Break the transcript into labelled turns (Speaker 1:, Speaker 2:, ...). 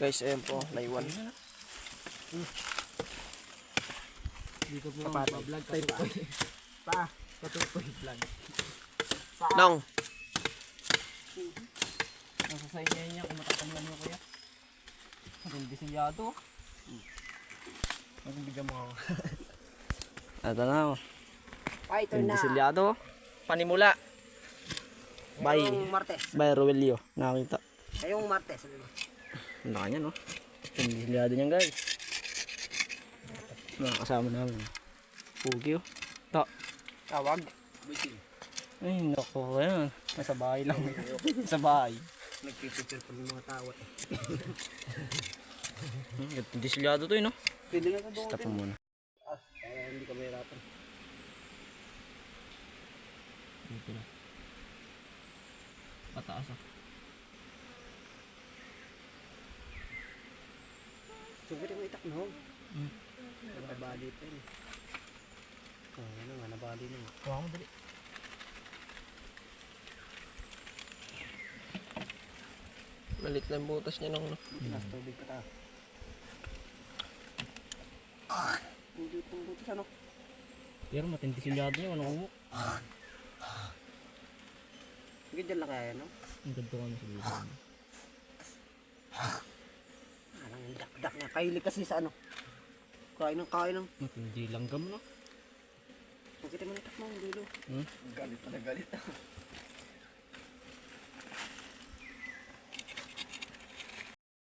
Speaker 1: Guys, ayan po, naiwan.
Speaker 2: Dito po ang vlog katukoy. Pa, katukoy vlog.
Speaker 1: Nang,
Speaker 2: Nasa sa inyo niya kung matatamuan mo kuya. Hindi silyado. Bigyan mo ako.
Speaker 1: ito na.
Speaker 3: Fighter na.
Speaker 1: Disilyado. Panimula.
Speaker 3: Yung Martes.
Speaker 1: By Roelio. Nakakita.
Speaker 3: Yung Martes.
Speaker 1: Ang laki niya, no? Disilyado niyan, guys. Nakakasama namin. Pugi, oh.
Speaker 3: Tawag.
Speaker 1: Ay, naku, yan. Nasa bahay lang. Sa bahay.
Speaker 3: Nagpipicture pa ng mga tao.
Speaker 1: Disilyado to, no?
Speaker 3: Pwede nga ito doon.
Speaker 1: Stop mo muna.
Speaker 3: Kaya hindi ka mahirapan.
Speaker 2: Dito na. Pataas ah.
Speaker 3: Sugari mo itak na ho. Nabali pa yun. Ano nga, nabali na.
Speaker 2: Kuha mo dali.
Speaker 1: Malit na yung butas niya nung, no?
Speaker 3: Nasa tubig ka ta. Hindi itong butas ano.
Speaker 2: Pero matindi silyado niya. Walang umuk.
Speaker 3: Sige dyan lang kaya no.
Speaker 2: Ang ganito kami sa dito.
Speaker 3: Parang yung dakdak niya. Kahilig kasi sa ano. Kain ng.
Speaker 2: Matindi langgam no.
Speaker 3: Pagkita mo itak mo ang dulo.
Speaker 2: Hmm?
Speaker 3: Galit na galit.